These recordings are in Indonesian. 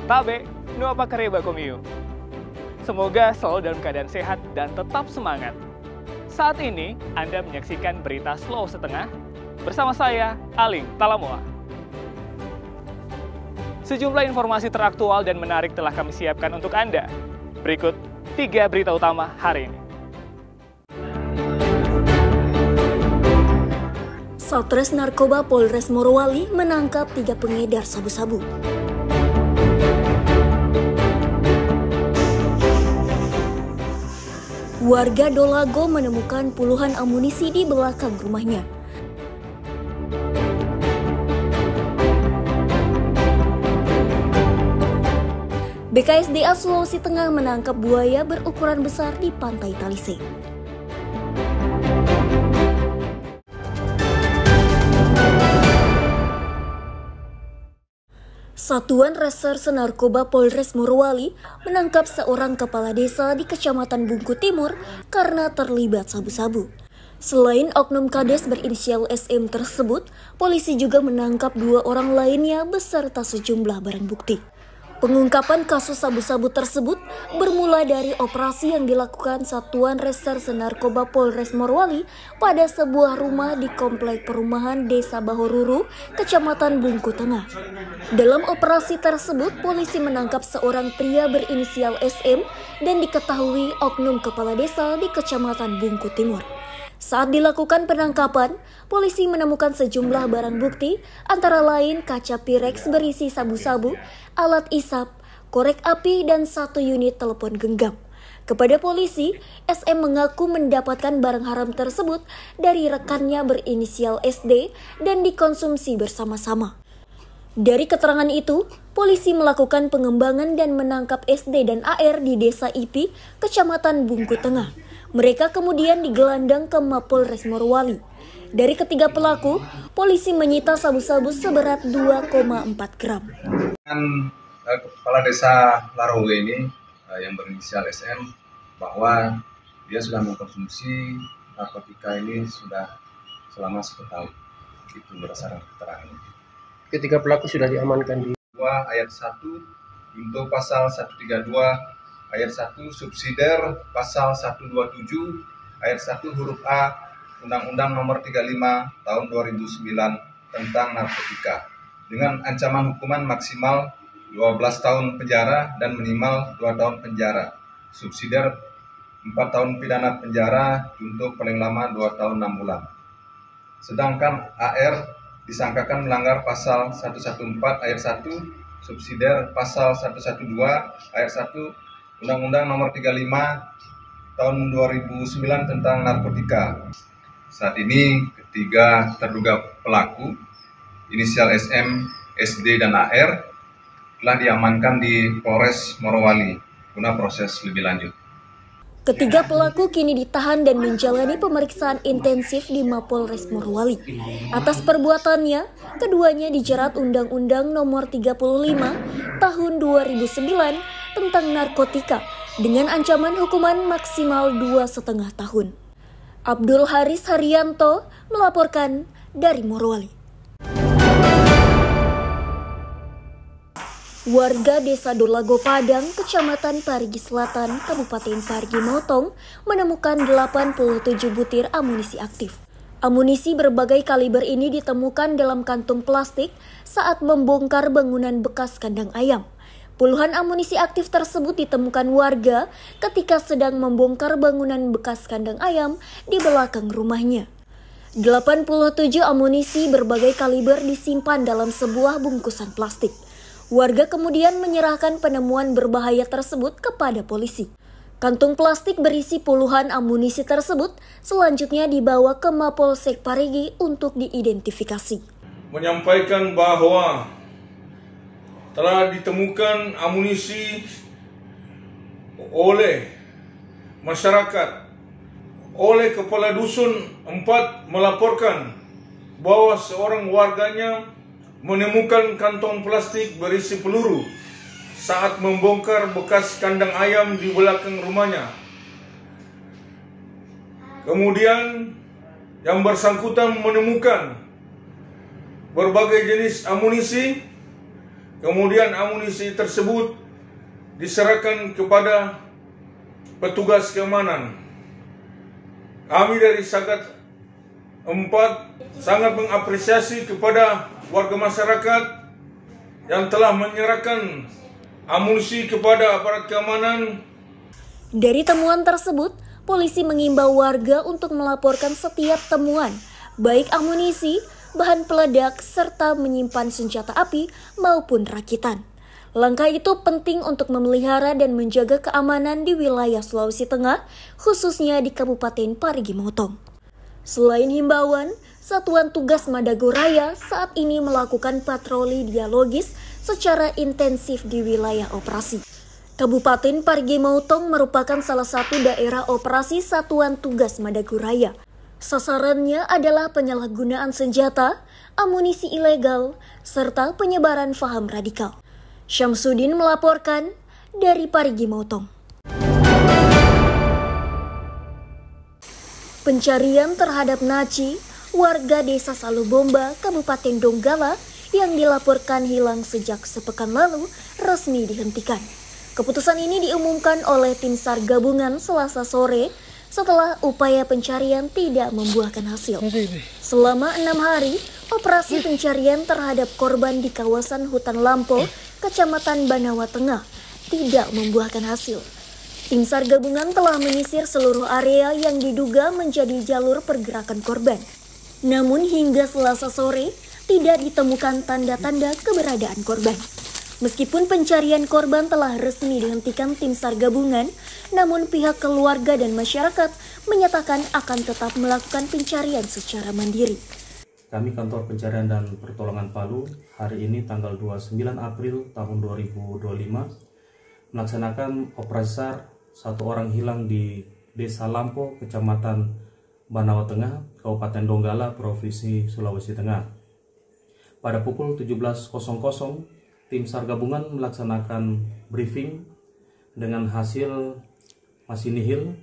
Tabe, nu apa kareba komiu. Semoga selalu dalam keadaan sehat dan tetap semangat. Saat ini, Anda menyaksikan berita Slow Setengah bersama saya, Aling Talamoa. Sejumlah informasi teraktual dan menarik telah kami siapkan untuk Anda. Berikut 3 berita utama hari ini. Satres Narkoba Polres Morowali menangkap 3 pengedar sabu-sabu. Warga Dolago menemukan puluhan amunisi di belakang rumahnya. BKSDA Sulawesi Tengah menangkap buaya berukuran besar di Pantai Talise. Satuan Reserse Narkoba Polres Morowali menangkap seorang kepala desa di Kecamatan Bungku Timur karena terlibat sabu-sabu. Selain oknum kades berinisial SM tersebut, polisi juga menangkap 2 orang lainnya beserta sejumlah barang bukti. Pengungkapan kasus sabu-sabu tersebut bermula dari operasi yang dilakukan Satuan Reserse Narkoba Polres Morowali pada sebuah rumah di komplek perumahan Desa Bahoruru, Kecamatan Bungku Tengah. Dalam operasi tersebut, polisi menangkap seorang pria berinisial SM dan diketahui oknum kepala desa di Kecamatan Bungku Timur. Saat dilakukan penangkapan, polisi menemukan sejumlah barang bukti, antara lain kaca Pirex berisi sabu-sabu, alat isap, korek api, dan 1 unit telepon genggam. Kepada polisi, SM mengaku mendapatkan barang haram tersebut dari rekannya berinisial SD dan dikonsumsi bersama-sama. Dari keterangan itu, polisi melakukan pengembangan dan menangkap SD dan AR di Desa Ipi, Kecamatan Bungku Tengah. Mereka kemudian digelandang ke Mapolres Morowali. Dari ketiga pelaku, polisi menyita sabu-sabu seberat 2,4 gram. Kepala Desa Larowe ini yang berinisial SM bahwa dia sudah mengkonsumsi narkotika ini sudah selama 10 tahun. Itu berdasarkan keterangan. Ketiga pelaku sudah diamankan di ayat 1 untuk pasal 132 ayat 1 subsidiar pasal 127 ayat 1 huruf A Undang-Undang Nomor 35 Tahun 2009 tentang narkotika dengan ancaman hukuman maksimal 12 tahun penjara dan minimal 2 tahun penjara. Subsidiar 4 tahun pidana penjara, junto paling lama 2 tahun 6 bulan. Sedangkan AR disangkakan melanggar pasal 114 ayat 1 subsidiar pasal 112 ayat 1 Undang-Undang Nomor 35 Tahun 2009 tentang narkotika. Saat ini ketiga terduga pelaku inisial SM, SD, dan AR telah diamankan di Polres Morowali guna proses lebih lanjut. Ketiga pelaku kini ditahan dan menjalani pemeriksaan intensif di Mapolres Morowali. Atas perbuatannya, keduanya dijerat Undang-Undang Nomor 35 Tahun 2009 tentang narkotika dengan ancaman hukuman maksimal 2,5 tahun. Abdul Haris Haryanto melaporkan dari Morowali. Warga Desa Dolago Padang, Kecamatan Parigi Selatan, Kabupaten Parigi Motong menemukan 87 butir amunisi aktif. Amunisi berbagai kaliber ini ditemukan dalam kantung plastik saat membongkar bangunan bekas kandang ayam. Puluhan amunisi aktif tersebut ditemukan warga ketika sedang membongkar bangunan bekas kandang ayam di belakang rumahnya. 87 amunisi berbagai kaliber disimpan dalam sebuah bungkusan plastik. Warga kemudian menyerahkan penemuan berbahaya tersebut kepada polisi. Kantung plastik berisi puluhan amunisi tersebut selanjutnya dibawa ke Mapolsek Parigi untuk diidentifikasi. Menyampaikan bahwa telah ditemukan amunisi oleh masyarakat, oleh kepala dusun 4 melaporkan bahwa seorang warganya menemukan kantong plastik berisi peluru saat membongkar bekas kandang ayam di belakang rumahnya. Kemudian yang bersangkutan menemukan berbagai jenis amunisi, Kemudian amunisi tersebut diserahkan kepada petugas keamanan. Kami dari Sagat 4 sangat mengapresiasi kepada warga masyarakat yang telah menyerahkan amunisi kepada aparat keamanan. Dari temuan tersebut, polisi mengimbau warga untuk melaporkan setiap temuan, baik amunisi, bahan peledak, serta menyimpan senjata api maupun rakitan. Langkah itu penting untuk memelihara dan menjaga keamanan di wilayah Sulawesi Tengah, khususnya di Kabupaten Parigi Motong. Selain himbauan, Satuan Tugas Madagoraya saat ini melakukan patroli dialogis secara intensif di wilayah operasi. Kabupaten Parigi Motong merupakan salah satu daerah operasi Satuan Tugas Madagoraya. Sasarannya adalah penyalahgunaan senjata, amunisi ilegal, serta penyebaran paham radikal. Syamsuddin melaporkan dari Parigi Motong. Pencarian terhadap Naci, warga desa Salubomba, Kabupaten Donggala, yang dilaporkan hilang sejak sepekan lalu, resmi dihentikan. Keputusan ini diumumkan oleh tim SAR gabungan Selasa sore setelah upaya pencarian tidak membuahkan hasil. Selama 6 hari, operasi pencarian terhadap korban di kawasan Hutan Lampo, Kecamatan Banawa Tengah, tidak membuahkan hasil. Tim SAR gabungan telah menyisir seluruh area yang diduga menjadi jalur pergerakan korban. Namun hingga Selasa sore, tidak ditemukan tanda-tanda keberadaan korban. Meskipun pencarian korban telah resmi dihentikan tim SAR gabungan, namun pihak keluarga dan masyarakat menyatakan akan tetap melakukan pencarian secara mandiri. Kami Kantor Pencarian dan Pertolongan Palu hari ini tanggal 29 April tahun 2025 melaksanakan operasi SAR satu orang hilang di Desa Lampo, Kecamatan Banawa Tengah, Kabupaten Donggala, Provinsi Sulawesi Tengah. Pada pukul 17.00, tim SAR gabungan melaksanakan briefing dengan hasil masih nihil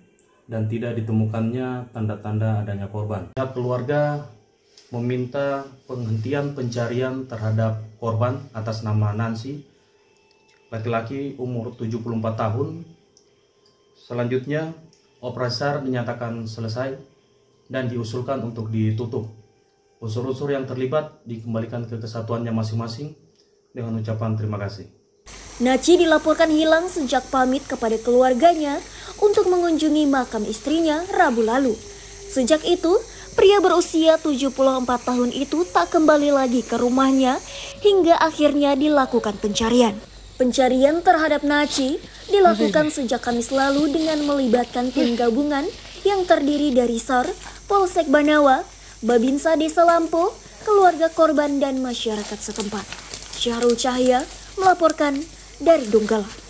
dan tidak ditemukannya tanda-tanda adanya korban. Pihak keluarga meminta penghentian pencarian terhadap korban atas nama Nancy, laki-laki umur 74 tahun. Selanjutnya, operasi SAR dinyatakan selesai dan diusulkan untuk ditutup. Unsur-unsur yang terlibat dikembalikan ke kesatuannya masing-masing dengan ucapan terima kasih. Naci dilaporkan hilang sejak pamit kepada keluarganya untuk mengunjungi makam istrinya Rabu lalu. Sejak itu, pria berusia 74 tahun itu tak kembali lagi ke rumahnya hingga akhirnya dilakukan pencarian. Pencarian terhadap Naci dilakukan sejak Kamis lalu dengan melibatkan tim gabungan yang terdiri dari SAR, Polsek Banawa, Babinsa Desa Lampo, keluarga korban dan masyarakat setempat. Syahrul Cahya melaporkan dari Donggala.